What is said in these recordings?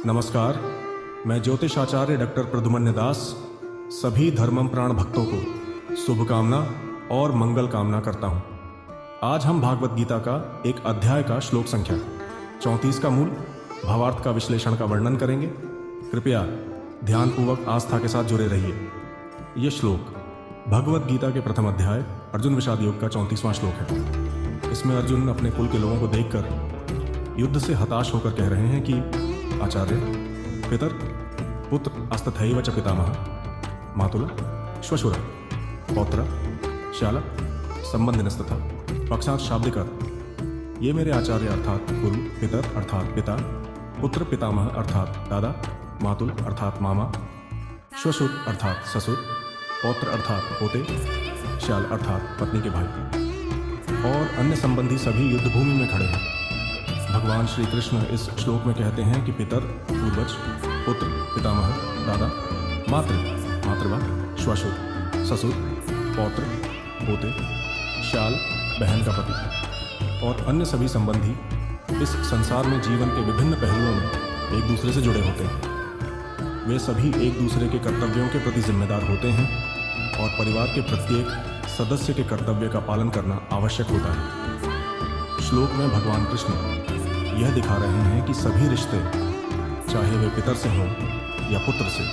नमस्कार, मैं ज्योतिष आचार्य डॉक्टर प्रद्युम्न दास सभी धर्मम प्राण भक्तों को शुभकामना और मंगल कामना करता हूँ। आज हम भागवत गीता का एक अध्याय का श्लोक संख्या 34 का मूल भावार्थ का विश्लेषण का वर्णन करेंगे। कृपया ध्यानपूर्वक आस्था के साथ जुड़े रहिए। ये श्लोक भगवत गीता के प्रथम अध्याय अर्जुन विषाद योग का 34वां श्लोक है। इसमें अर्जुन अपने कुल के लोगों को देखकर युद्ध से हताश होकर कह रहे हैं कि आचार्य, पितर, पुत्र अस्तथैव च पितामह, मातुला, श्वशुर, पौत्र, श्याला, संबंधिनस्तथा पक्षात शाब्दिक अर्थ। ये मेरे आचार्य अर्थात गुरु, पितर अर्थात पिता, पुत्र पितामह अर्थात दादा, मातुल अर्थात मामा, श्वशुर अर्थात ससुर, पौत्र अर्थात पोते, श्याल अर्थात पत्नी के भाई और अन्य संबंधी सभी युद्ध भूमि में खड़े हैं। भगवान श्री कृष्ण इस श्लोक में कहते हैं कि पितर पूर्वज, पुत्र पितामह, दादा, मातृवा, श्वशुर, ससुर, पौत्र, पोते, श्याल बहन का पति और अन्य सभी संबंधी इस संसार में जीवन के विभिन्न पहलुओं में एक दूसरे से जुड़े होते हैं। वे सभी एक दूसरे के कर्तव्यों के प्रति जिम्मेदार होते हैं और परिवार के प्रत्येक सदस्य के कर्तव्य का पालन करना आवश्यक होता है। श्लोक में भगवान कृष्ण यह दिखा रहे हैं कि सभी रिश्ते, चाहे वे पितर से हों या पुत्र से,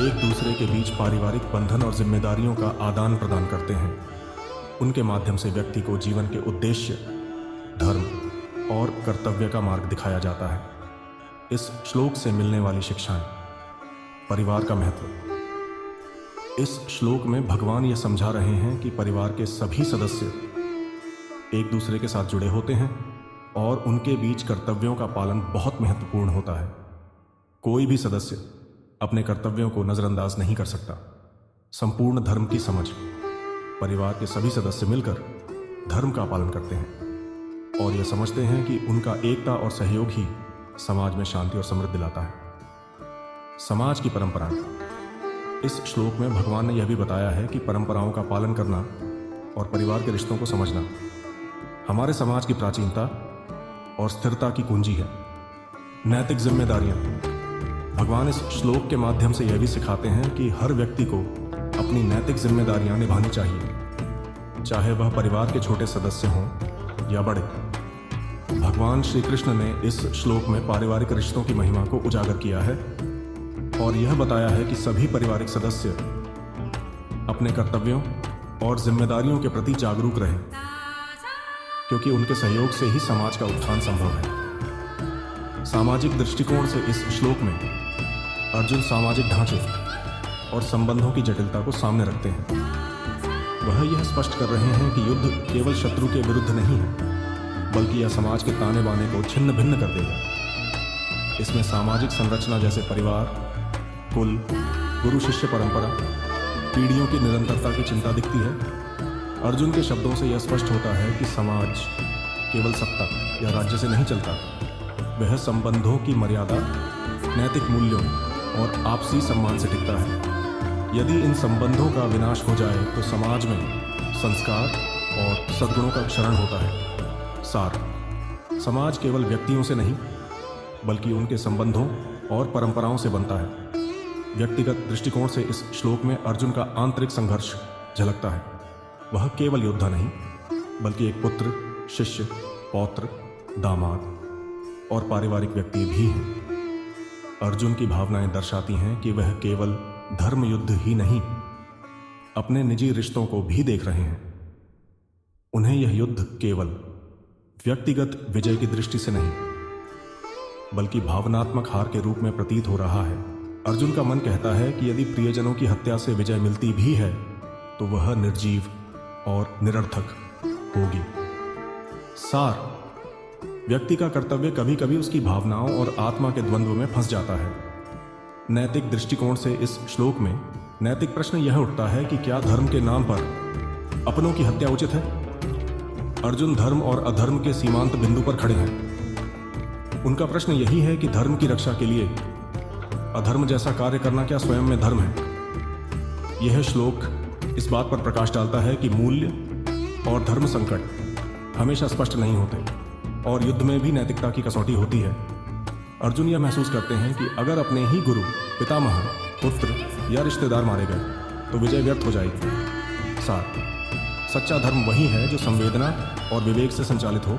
एक दूसरे के बीच पारिवारिक बंधन और जिम्मेदारियों का आदान प्रदान करते हैं। उनके माध्यम से व्यक्ति को जीवन के उद्देश्य, धर्म और कर्तव्य का मार्ग दिखाया जाता है। इस श्लोक से मिलने वाली शिक्षाएं। परिवार का महत्व। इस श्लोक में भगवान यह समझा रहे हैं कि परिवार के सभी सदस्य एक दूसरे के साथ जुड़े होते हैं और उनके बीच कर्तव्यों का पालन बहुत महत्वपूर्ण होता है। कोई भी सदस्य अपने कर्तव्यों को नजरअंदाज नहीं कर सकता। संपूर्ण धर्म की समझ। परिवार के सभी सदस्य मिलकर धर्म का पालन करते हैं और यह समझते हैं कि उनका एकता और सहयोग ही समाज में शांति और समृद्धि लाता है। समाज की परंपरा। इस श्लोक में भगवान ने यह भी बताया है कि परंपराओं का पालन करना और परिवार के रिश्तों को समझना हमारे समाज की प्राचीनता और स्थिरता की कुंजी है। नैतिक जिम्मेदारियां। भगवान इस श्लोक के माध्यम से यह भी सिखाते हैं कि हर व्यक्ति को अपनी नैतिक जिम्मेदारियां निभानी चाहिए, चाहे वह परिवार के छोटे सदस्य हों या बड़े। भगवान श्री कृष्ण ने इस श्लोक में पारिवारिक रिश्तों की महिमा को उजागर किया है और यह बताया है कि सभी पारिवारिक सदस्य अपने कर्तव्यों और जिम्मेदारियों के प्रति जागरूक रहें, क्योंकि उनके सहयोग से ही समाज का उत्थान संभव है। सामाजिक दृष्टिकोण से इस श्लोक में अर्जुन सामाजिक ढांचे और संबंधों की जटिलता को सामने रखते हैं। वह यह स्पष्ट कर रहे हैं कि युद्ध केवल शत्रु के विरुद्ध नहीं है, बल्कि यह समाज के ताने बाने को छिन्न भिन्न कर देगा। इसमें सामाजिक संरचना जैसे परिवार, कुल, गुरु शिष्य परंपरा, पीढ़ियों की निरंतरता की चिंता दिखती है। अर्जुन के शब्दों से यह स्पष्ट होता है कि समाज केवल सत्ता या राज्य से नहीं चलता। वह संबंधों की मर्यादा, नैतिक मूल्यों और आपसी सम्मान से टिकता है। यदि इन संबंधों का विनाश हो जाए तो समाज में संस्कार और सद्गुणों का क्षरण होता है। सार। समाज केवल व्यक्तियों से नहीं, बल्कि उनके संबंधों और परंपराओं से बनता है। व्यक्तिगत दृष्टिकोण से इस श्लोक में अर्जुन का आंतरिक संघर्ष झलकता है। वह केवल योद्धा नहीं, बल्कि एक पुत्र, शिष्य, पौत्र, दामाद और पारिवारिक व्यक्ति भी हैं। अर्जुन की भावनाएं दर्शाती हैं कि वह केवल धर्म युद्ध ही नहीं, अपने निजी रिश्तों को भी देख रहे हैं। उन्हें यह युद्ध केवल व्यक्तिगत विजय की दृष्टि से नहीं, बल्कि भावनात्मक हार के रूप में प्रतीत हो रहा है। अर्जुन का मन कहता है कि यदि प्रियजनों की हत्या से विजय मिलती भी है तो वह निर्जीव और निरर्थक होगी। सार। व्यक्ति का कर्तव्य कभी कभी उसकी भावनाओं और आत्मा के द्वंद्व में फंस जाता है। नैतिक दृष्टिकोण से इस श्लोक में नैतिक प्रश्न यह उठता है कि क्या धर्म के नाम पर अपनों की हत्या उचित है? अर्जुन धर्म और अधर्म के सीमांत बिंदु पर खड़े हैं। उनका प्रश्न यही है कि धर्म की रक्षा के लिए अधर्म जैसा कार्य करना क्या स्वयं में धर्म है? यह श्लोक इस बात पर प्रकाश डालता है कि मूल्य और धर्म संकट हमेशा स्पष्ट नहीं होते और युद्ध में भी नैतिकता की कसौटी होती है। अर्जुन यह महसूस करते हैं कि अगर अपने ही गुरु, पितामह, पुत्र या रिश्तेदार मारे गए तो विजय व्यर्थ हो जाएगी। साथ सच्चा धर्म वही है जो संवेदना और विवेक से संचालित हो,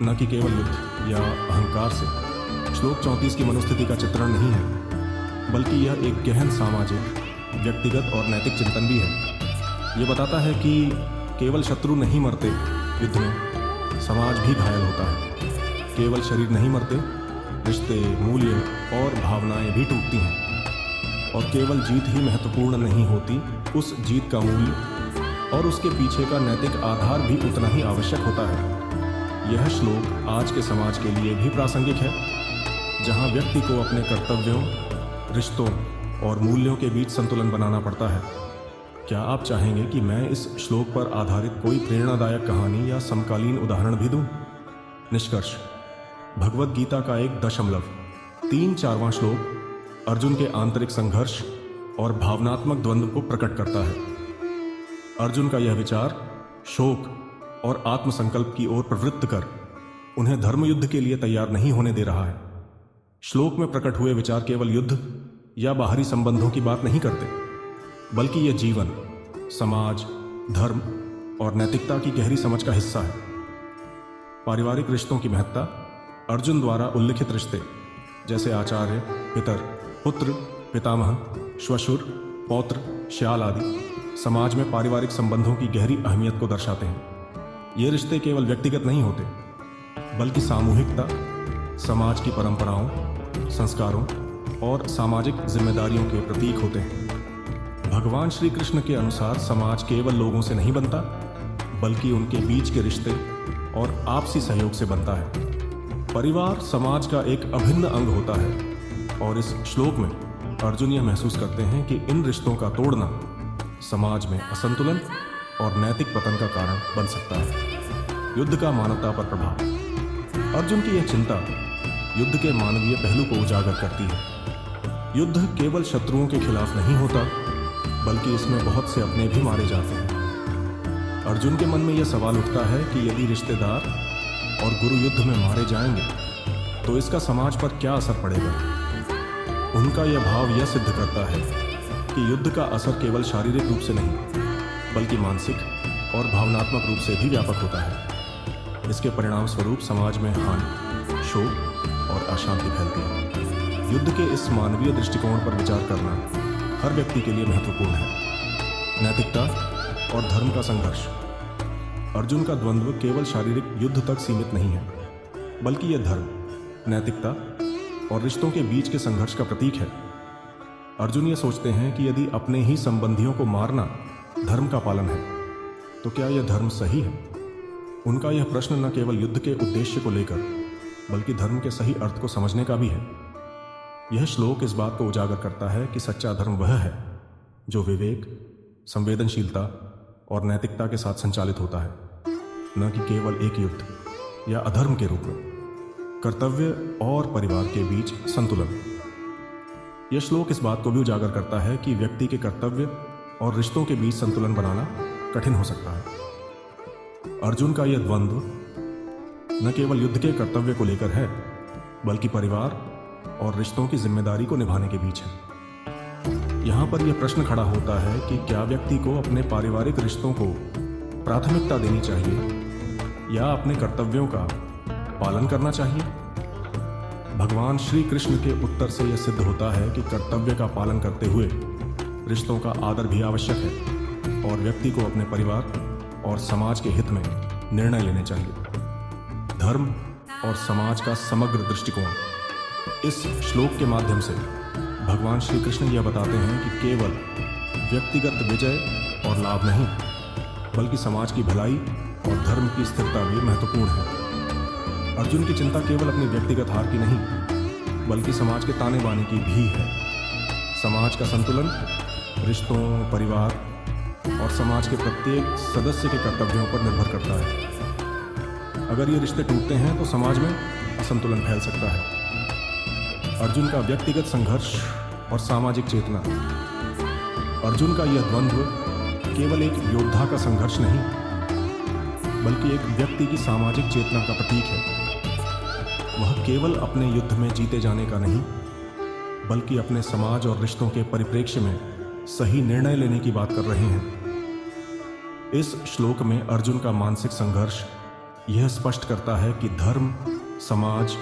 न कि केवल युद्ध या अहंकार से। श्लोक 34 की मनोस्थिति का चित्रण नहीं है, बल्कि यह एक गहन सामाजिक, व्यक्तिगत और नैतिक चिंतन भी है। ये बताता है कि केवल शत्रु नहीं मरते युद्ध में, समाज भी घायल होता है। केवल शरीर नहीं मरते, रिश्ते, मूल्य और भावनाएं भी टूटती हैं। और केवल जीत ही महत्वपूर्ण नहीं होती, उस जीत का मूल्य और उसके पीछे का नैतिक आधार भी उतना ही आवश्यक होता है। यह श्लोक आज के समाज के लिए भी प्रासंगिक है, जहां व्यक्ति को अपने कर्तव्यों, रिश्तों और मूल्यों के बीच संतुलन बनाना पड़ता है। क्या आप चाहेंगे कि मैं इस श्लोक पर आधारित कोई प्रेरणादायक कहानी या समकालीन उदाहरण भी दूं? निष्कर्ष: भगवद गीता का एक 0.34वां श्लोक अर्जुन के आंतरिक संघर्ष और भावनात्मक द्वंद्व को प्रकट करता है। अर्जुन का यह विचार शोक और आत्मसंकल्प की ओर प्रवृत्त कर उन्हें धर्मयुद्ध के लिए तैयार नहीं होने दे रहा है। श्लोक में प्रकट हुए विचार केवल युद्ध या बाहरी संबंधों की बात नहीं करते, बल्कि यह जीवन, समाज, धर्म और नैतिकता की गहरी समझ का हिस्सा है। पारिवारिक रिश्तों की महत्ता: अर्जुन द्वारा उल्लिखित रिश्ते जैसे आचार्य, पितर, पुत्र, पितामह, श्वशुर, पौत्र, श्याल आदि समाज में पारिवारिक संबंधों की गहरी अहमियत को दर्शाते हैं। ये रिश्ते केवल व्यक्तिगत नहीं होते, बल्कि सामूहिकता, समाज की परंपराओं, संस्कारों और सामाजिक जिम्मेदारियों के प्रतीक होते हैं। भगवान श्री कृष्ण के अनुसार समाज केवल लोगों से नहीं बनता, बल्कि उनके बीच के रिश्ते और आपसी सहयोग से बनता है। परिवार समाज का एक अभिन्न अंग होता है और इस श्लोक में अर्जुन यह महसूस करते हैं कि इन रिश्तों का तोड़ना समाज में असंतुलन और नैतिक पतन का कारण बन सकता है। युद्ध का मानवता पर प्रभाव: अर्जुन की यह चिंता युद्ध के मानवीय पहलू को उजागर करती है। युद्ध केवल शत्रुओं के खिलाफ नहीं होता, बल्कि इसमें बहुत से अपने भी मारे जाते हैं। अर्जुन के मन में यह सवाल उठता है कि यदि रिश्तेदार और गुरु युद्ध में मारे जाएंगे तो इसका समाज पर क्या असर पड़ेगा। उनका यह भाव यह सिद्ध करता है कि युद्ध का असर केवल शारीरिक रूप से नहीं, बल्कि मानसिक और भावनात्मक रूप से भी व्यापक होता है। इसके परिणाम स्वरूप समाज में हानि, शोक और अशांति फैलती है। युद्ध के इस मानवीय दृष्टिकोण पर विचार करना हर व्यक्ति के लिए महत्वपूर्ण है। नैतिकता और धर्म का संघर्ष: अर्जुन का द्वंद्व केवल शारीरिक युद्ध तक सीमित नहीं है, बल्कि यह धर्म, नैतिकता और रिश्तों के बीच के संघर्ष का प्रतीक है। अर्जुन ये सोचते हैं कि यदि अपने ही संबंधियों को मारना धर्म का पालन है, तो क्या यह धर्म सही है? उनका यह प्रश्न न केवल युद्ध के उद्देश्य को लेकर, बल्कि धर्म के सही अर्थ को समझने का भी है। यह श्लोक इस बात को उजागर करता है कि सच्चा धर्म वह है जो विवेक, संवेदनशीलता और नैतिकता के साथ संचालित होता है, न कि केवल एक युद्ध या अधर्म के रूप में। कर्तव्य और परिवार के बीच संतुलन: यह श्लोक इस बात को भी उजागर करता है कि व्यक्ति के कर्तव्य और रिश्तों के बीच संतुलन बनाना कठिन हो सकता है। अर्जुन का यह द्वंद्व न केवल युद्ध के कर्तव्य को लेकर है, बल्कि परिवार और रिश्तों की जिम्मेदारी को निभाने के बीच है। यहाँ पर यह प्रश्न खड़ा होता है कि क्या व्यक्ति को अपने पारिवारिक रिश्तों को प्राथमिकता देनी चाहिए या अपने कर्तव्यों का पालन करना चाहिए। भगवान श्री कृष्ण के उत्तर से यह सिद्ध होता है कि कर्तव्य का पालन करते हुए रिश्तों का आदर भी आवश्यक है और व्यक्ति को अपने परिवार और समाज के हित में निर्णय लेने चाहिए। धर्म और समाज का समग्र दृष्टिकोण: इस श्लोक के माध्यम से भगवान श्री कृष्ण यह बताते हैं कि केवल व्यक्तिगत विजय और लाभ नहीं, बल्कि समाज की भलाई और धर्म की स्थिरता भी महत्वपूर्ण है। अर्जुन की चिंता केवल अपनी व्यक्तिगत हार की नहीं, बल्कि समाज के ताने बाने की भी है। समाज का संतुलन रिश्तों, परिवार और समाज के प्रत्येक सदस्य के कर्तव्यों पर निर्भर करता है। अगर ये रिश्ते टूटते हैं तो समाज में असंतुलन फैल सकता है। अर्जुन का व्यक्तिगत संघर्ष और सामाजिक चेतना: अर्जुन का यह द्वंद्व केवल एक योद्धा का संघर्ष नहीं, बल्कि एक व्यक्ति की सामाजिक चेतना का प्रतीक है। वह केवल अपने युद्ध में जीते जाने का नहीं, बल्कि अपने समाज और रिश्तों के परिप्रेक्ष्य में सही निर्णय लेने की बात कर रहे हैं। इस श्लोक में अर्जुन का मानसिक संघर्ष यह स्पष्ट करता है कि धर्म, समाज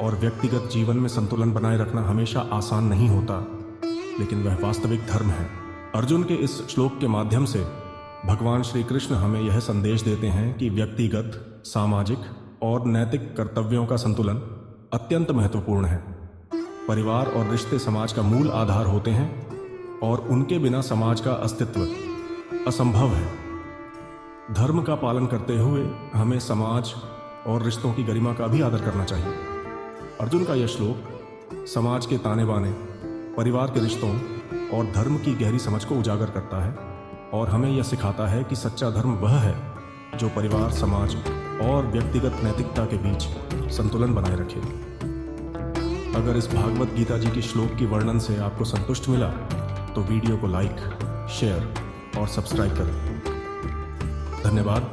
और व्यक्तिगत जीवन में संतुलन बनाए रखना हमेशा आसान नहीं होता, लेकिन वह वास्तविक धर्म है। अर्जुन के इस श्लोक के माध्यम से भगवान श्री कृष्ण हमें यह संदेश देते हैं कि व्यक्तिगत, सामाजिक और नैतिक कर्तव्यों का संतुलन अत्यंत महत्वपूर्ण है। परिवार और रिश्ते समाज का मूल आधार होते हैं और उनके बिना समाज का अस्तित्व असंभव है। धर्म का पालन करते हुए हमें समाज और रिश्तों की गरिमा का भी आदर करना चाहिए। अर्जुन का यह श्लोक समाज के ताने बाने, परिवार के रिश्तों और धर्म की गहरी समझ को उजागर करता है और हमें यह सिखाता है कि सच्चा धर्म वह है जो परिवार, समाज और व्यक्तिगत नैतिकता के बीच संतुलन बनाए रखे। अगर इस भागवत गीता जी की श्लोक की वर्णन से आपको संतुष्ट मिला तो वीडियो को लाइक, शेयर और सब्सक्राइब करें। धन्यवाद।